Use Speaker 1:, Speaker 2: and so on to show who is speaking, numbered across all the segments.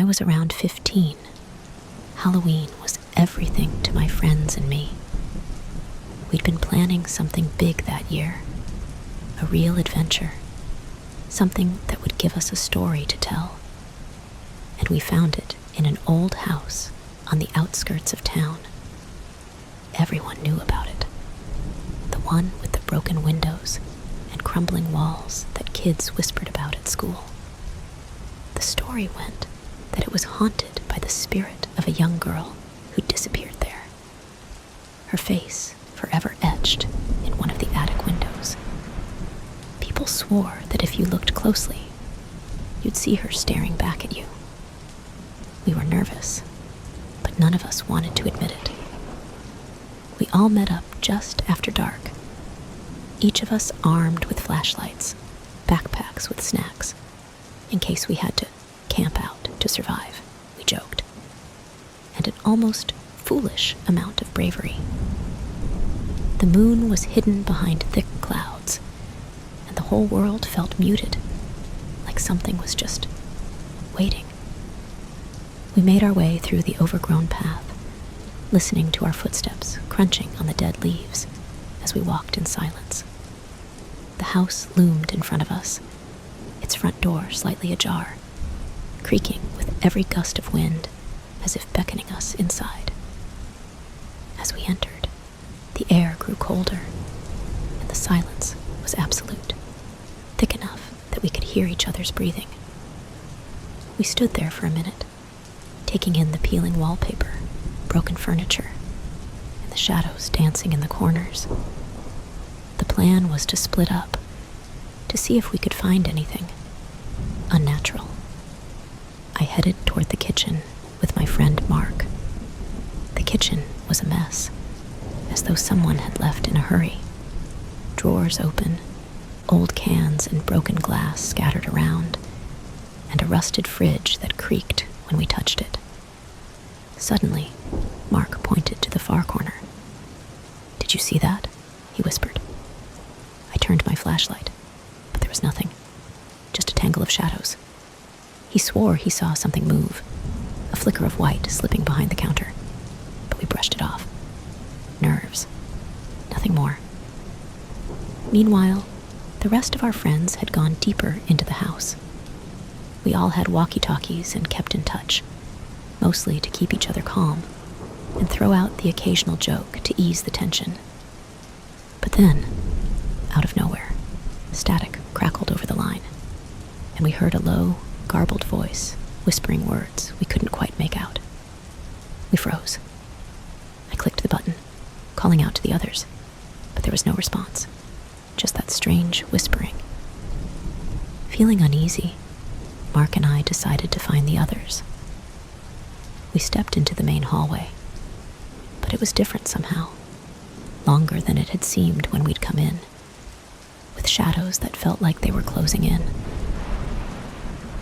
Speaker 1: was around 15, Halloween was everything to my friends and me. We'd been planning something big that year, a real adventure, something that would give us a story to tell. And we found it in an old house on the outskirts of town. Everyone knew about it. The one with the broken windows and crumbling walls that kids whispered about at school. The story went that it was haunted by the spirit of a young girl who disappeared there, her face forever etched in one of the attic windows. People swore that if you looked closely, you'd see her staring back at you. We were nervous, but none of us wanted to admit it. We all met up just after dark, each of us armed with flashlights, backpacks with snacks, in case we had to camp out to survive, we joked, and an almost foolish amount of bravery. The moon was hidden behind thick clouds, and the whole world felt muted, like something was just waiting. We made our way through the overgrown path, listening to our footsteps crunching on the dead leaves as we walked in silence. The house loomed in front of us, its front door slightly ajar, creaking with every gust of wind as if beckoning us inside. As we entered, the air grew colder, and the silence was absolute, thick enough that we could hear each other's breathing. We stood there for a minute, taking in the peeling wallpaper, broken furniture, and the shadows dancing in the corners. The plan was to split up, to see if we could find anything unnatural. I headed toward the kitchen with my friend Mark. The kitchen was a mess, as though someone had left in a hurry. Drawers open, old cans and broken glass scattered around, and a rusted fridge that creaked when we touched it. Suddenly, Mark pointed to the far corner. "Did you see that?" he whispered. I turned my flashlight, but there was nothing, just a tangle of shadows. He swore he saw something move, a flicker of white slipping behind the counter, but we brushed it off. Nerves, nothing more. Meanwhile, the rest of our friends had gone deeper into the house. We all had walkie-talkies and kept in touch, mostly to keep each other calm and throw out the occasional joke to ease the tension. But then, out of nowhere, static crackled over the line, and we heard a low, garbled voice whispering words we couldn't quite make out. We froze. I clicked the button, calling out to the others, but there was no response, just that strange whispering. Feeling uneasy, Mark and I decided to find the others. We stepped into the main hallway, but it was different somehow, longer than it had seemed when we'd come in, with shadows that felt like they were closing in.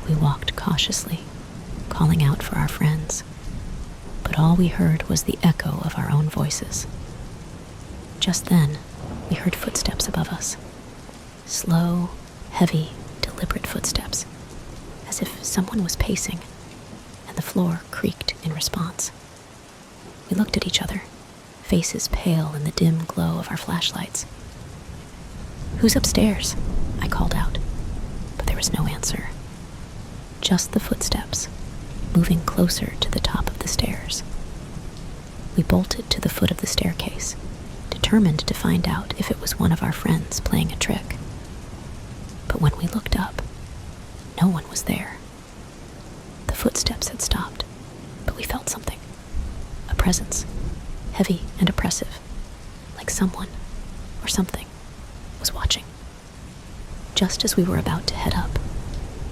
Speaker 1: We walked cautiously, calling out for our friends, but all we heard was the echo of our own voices. Just then, we heard footsteps above us, slow, heavy, deliberate footsteps, as if someone was pacing, and the floor creaked in response. We looked at each other, faces pale in the dim glow of our flashlights. "Who's upstairs?" I called out, but there was no answer. Just the footsteps, moving closer to the top of the stairs. We bolted to the foot of the staircase, determined to find out if it was one of our friends playing a trick. But when we looked up, no one was there. The footsteps had stopped, but we felt something. A presence, heavy and oppressive, like someone or something was watching. Just as we were about to head up,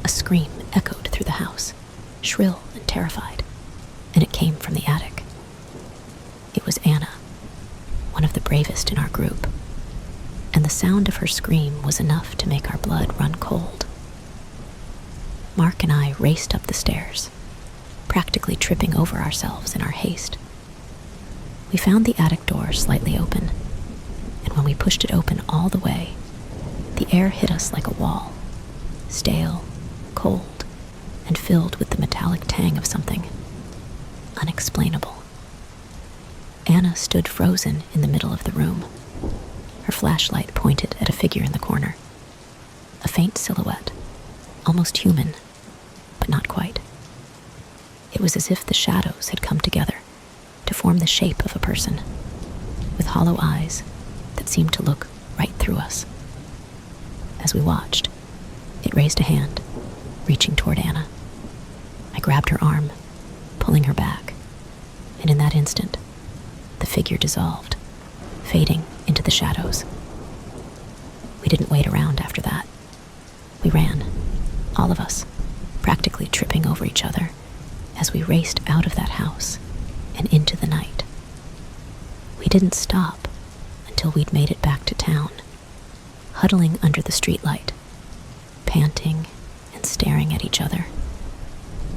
Speaker 1: a scream echoed through the house, shrill and terrified, and it came from the attic. It was Anna, one of the bravest in our group, and the sound of her scream was enough to make our blood run cold. Mark and I raced up the stairs, practically tripping over ourselves in our haste. We found the attic door slightly open, and when we pushed it open all the way, the air hit us like a wall, stale, cold, and filled with the metallic tang of something unexplainable. Anna stood frozen in the middle of the room, her flashlight pointed at a figure in the corner. A faint silhouette, almost human, but not quite. It was as if the shadows had come together to form the shape of a person, with hollow eyes that seemed to look right through us. As we watched, it raised a hand, reaching toward Anna. I grabbed her arm, pulling her back, and in that instant, the figure dissolved, fading into the shadows. We didn't wait around after that. We ran, all of us, practically tripping over each other as we raced out of that house and into the night. We didn't stop until we'd made it back to town, huddling under the streetlight, panting and staring at each other,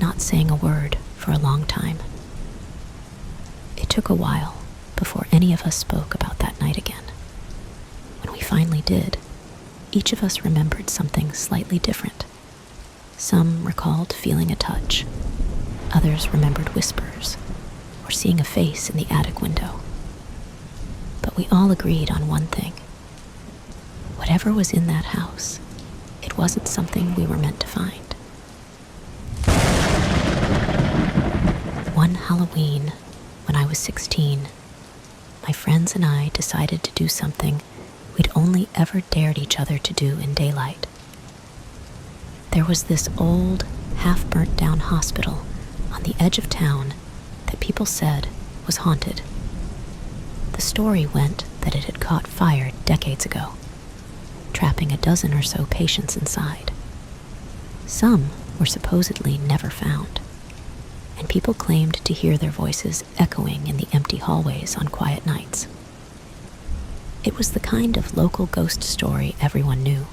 Speaker 1: not saying a word for a long time. It took a while before any of us spoke about that night again. When we finally did, each of us remembered something slightly different. Some recalled feeling a touch. Others remembered whispers or seeing a face in the attic window. But we all agreed on one thing. Whatever was in that house, it wasn't something we were meant to find. One Halloween, when I was 16, my friends and I decided to do something we'd only ever dared each other to do in daylight. There was this old, half-burnt-down hospital on the edge of town that people said was haunted. The story went that it had caught fire decades ago, trapping a dozen or so patients inside. Some were supposedly never found, and people claimed to hear their voices echoing in the empty hallways on quiet nights. It was the kind of local ghost story everyone knew,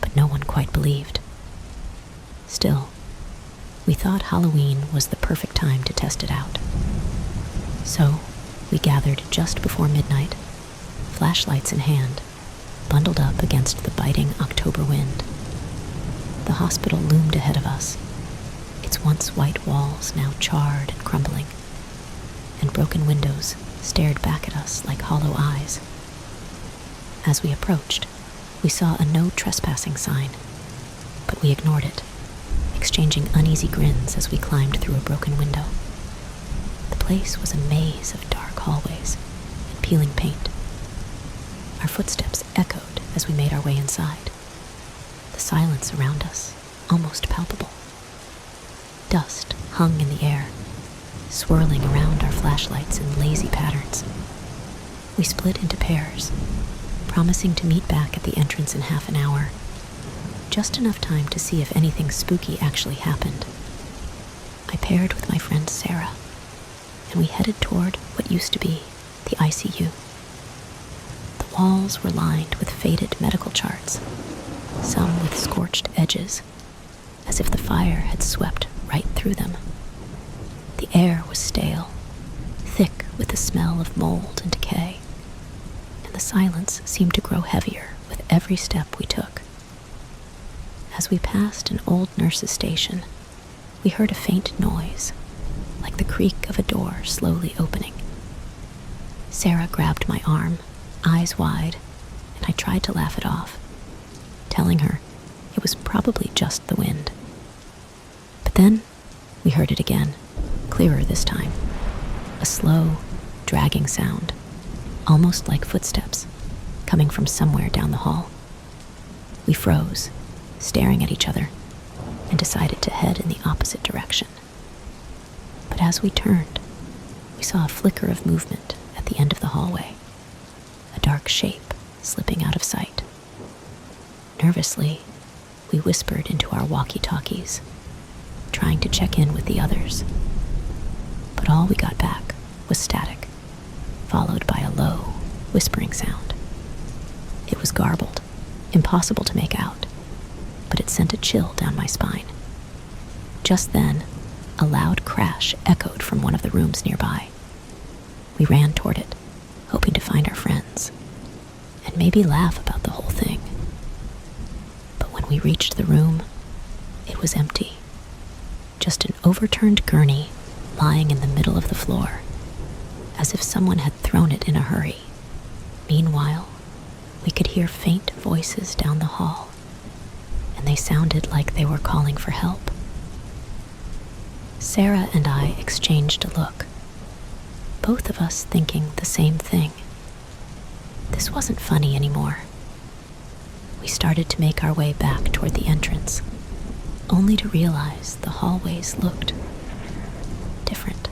Speaker 1: but no one quite believed. Still, we thought Halloween was the perfect time to test it out. So, we gathered just before midnight, flashlights in hand, bundled up against the biting October wind. The hospital loomed ahead of us, its once white walls now charred and crumbling, and broken windows stared back at us like hollow eyes. As we approached, we saw a no trespassing sign, but we ignored it, exchanging uneasy grins as we climbed through a broken window. The place was a maze of dark hallways and peeling paint. Our footsteps echoed as we made our way inside, the silence around us almost palpable. Dust hung in the air, swirling around our flashlights in lazy patterns. We split into pairs, promising to meet back at the entrance in half an hour, just enough time to see if anything spooky actually happened. I paired with my friend Sarah, and we headed toward what used to be the ICU. The walls were lined with faded medical charts, some with scorched edges, as if the fire had swept right through them. The air was stale, thick with the smell of mold and decay, and the silence seemed to grow heavier with every step we took. As we passed an old nurse's station, we heard a faint noise, like the creak of a door slowly opening. Sarah grabbed my arm, eyes wide, and I tried to laugh it off, telling her it was probably just the wind. But then we heard it again, clearer this time, a slow, dragging sound, almost like footsteps, coming from somewhere down the hall. We froze, staring at each other, and decided to head in the opposite direction. But as we turned, we saw a flicker of movement at the end of the hallway, a dark shape slipping out of sight. Nervously, we whispered into our walkie-talkies, trying to check in with the others. But all we got back was static, followed by a low, whispering sound. It was garbled, impossible to make out, but it sent a chill down my spine. Just then, a loud crash echoed from one of the rooms nearby. We ran toward it, hoping to find our friends, and maybe laugh about the whole thing. But when we reached the room, it was empty, just an overturned gurney lying in the middle of the floor, as if someone had thrown it in a hurry. Meanwhile, we could hear faint voices down the hall, and they sounded like they were calling for help. Sarah and I exchanged a look, both of us thinking the same thing. This wasn't funny anymore. We started to make our way back toward the entrance, only to realize the hallways looked different.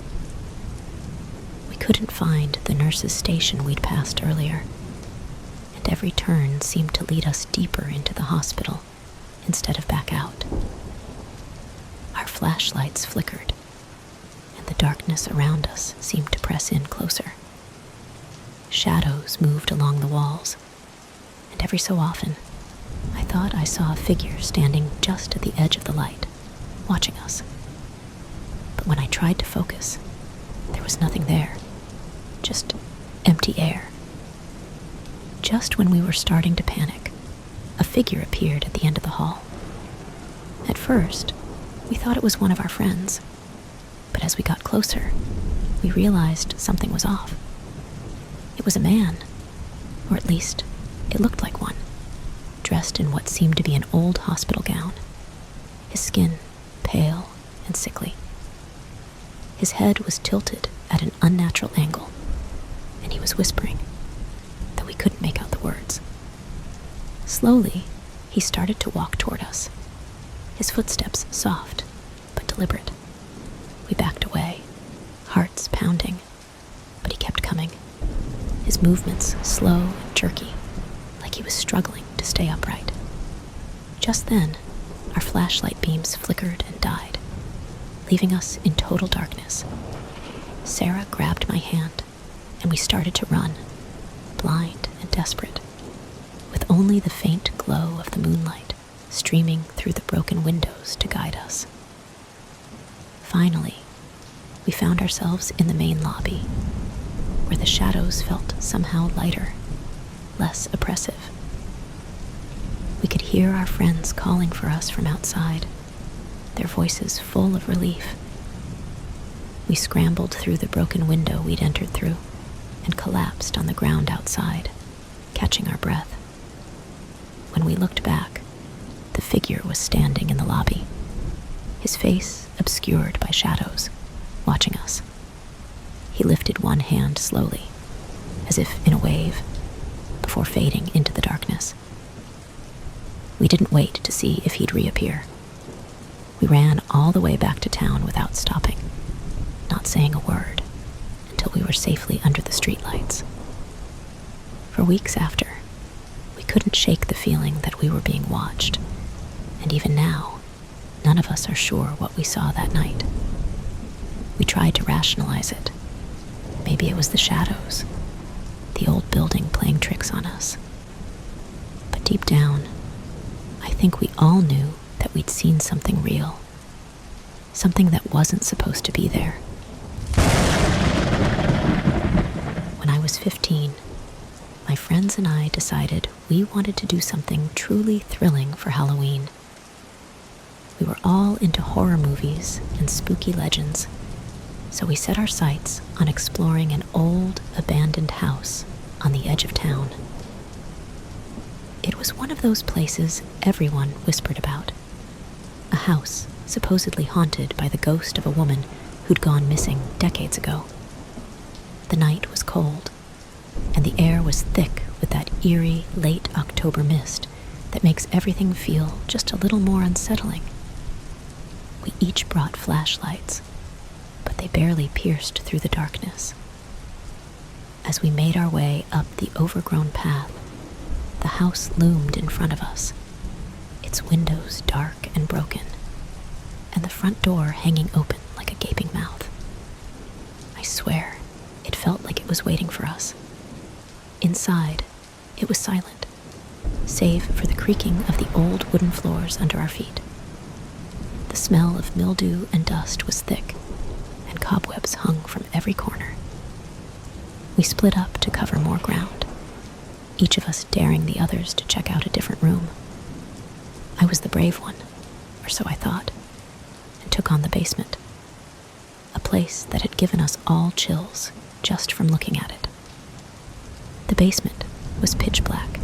Speaker 1: We couldn't find the nurse's station we'd passed earlier, and every turn seemed to lead us deeper into the hospital instead of back out. Our flashlights flickered, and the darkness around us seemed to press in closer. Shadows moved along the walls, and every so often, I thought I saw a figure standing just at the edge of the light, watching us. But when I tried to focus, there was nothing there, just empty air. Just when we were starting to panic, a figure appeared at the end of the hall. At first, we thought it was one of our friends, but as we got closer, we realized something was off. It was a man, or at least, it looked like one, dressed in what seemed to be an old hospital gown, his skin pale and sickly. His head was tilted at an unnatural angle, and he was whispering, though we couldn't make out the words. Slowly, he started to walk toward us, his footsteps soft but deliberate. We backed away, hearts pounding, but he kept coming, his movements slow and jerky, like he was struggling to stay upright. Just then, our flashlight beams flickered and died, leaving us in total darkness. Sarah grabbed my hand, and we started to run, blind and desperate, with only the faint glow of the moonlight streaming through the broken windows to guide us. Finally, we found ourselves in the main lobby, where the shadows felt somehow lighter, less oppressive. We could hear our friends calling for us from outside, their voices full of relief. We scrambled through the broken window we'd entered through and collapsed on the ground outside, catching our breath. When we looked back, the figure was standing in the lobby, his face obscured by shadows, watching us. He lifted one hand slowly, as if in a wave, before fading into the darkness. We didn't wait to see if he'd reappear. We ran all the way back to town without stopping, not saying a word, until we were safely under the streetlights. For weeks after, we couldn't shake the feeling that we were being watched, and even now, none of us are sure what we saw that night. We tried to rationalize it. Maybe it was the shadows, the old building playing tricks on us. But deep down, I think we all knew that we'd seen something real, something that wasn't supposed to be there. When I was 15, my friends and I decided we wanted to do something truly thrilling for Halloween. We were all into horror movies and spooky legends, so we set our sights on exploring an old, abandoned house on the edge of town. It was one of those places everyone whispered about, a house supposedly haunted by the ghost of a woman who'd gone missing decades ago. The night was cold, and the air was thick with that eerie, late October mist that makes everything feel just a little more unsettling. We each brought flashlights, but they barely pierced through the darkness. As we made our way up the overgrown path, the house loomed in front of us, its windows dark and broken, and the front door hanging open like a gaping mouth. I swear, it felt like it was waiting for us. Inside, it was silent, save for the creaking of the old wooden floors under our feet. The smell of mildew and dust was thick, and cobwebs hung from every corner. We split up to cover more ground, each of us daring the others to check out a different room. I was the brave one, or so I thought, and took took on the basement, a place that had given us all chills just from looking at it. The basement was pitch black,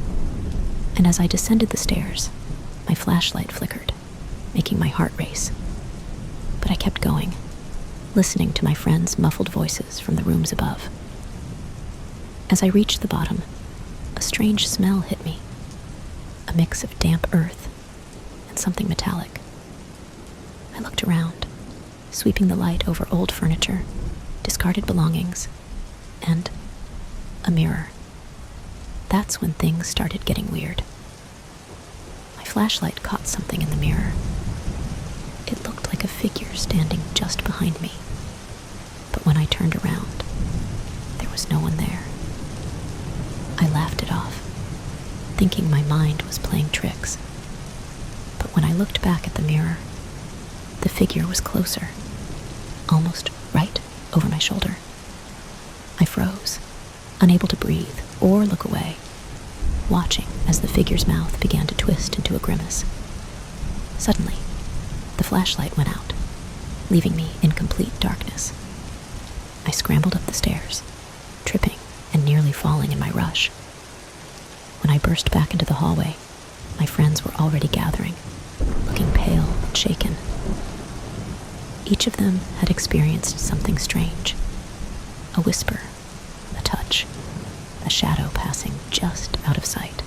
Speaker 1: and as I descended the stairs, my flashlight flickered, making my heart race. But I kept going, listening to my friends' muffled voices from the rooms above. As I reached the bottom, a strange smell hit me, a mix of damp earth and something metallic. I looked around, sweeping the light over old furniture, discarded belongings, and a mirror. That's when things started getting weird. My flashlight caught something in the mirror. It looked like a figure standing just behind me. But when I turned around, there was no one there. I laughed it off, thinking my mind was playing tricks. But when I looked back at the mirror, the figure was closer, almost right over my shoulder. I froze, unable to breathe or look away, watching as the figure's mouth began to twist into a grimace. Suddenly, the flashlight went out, leaving me in complete darkness. I scrambled up the stairs, tripping and nearly falling in my rush. When I burst back into the hallway, my friends were already gathering, looking pale and shaken. Each of them had experienced something strange. A whisper, a touch, a shadow passing just out of sight.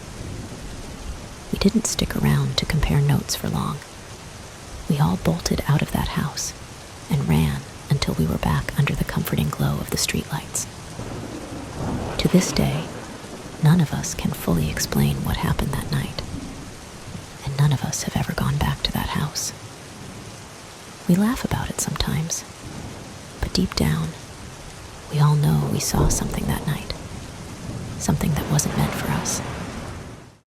Speaker 1: We didn't stick around to compare notes for long. We all bolted out of that house and ran until we were back under the comforting glow of the streetlights. To this day, none of us can fully explain what happened that night, and none of us have ever gone back to that house. We laugh about it sometimes, but deep down, we all know we saw something that night, something that wasn't meant for us.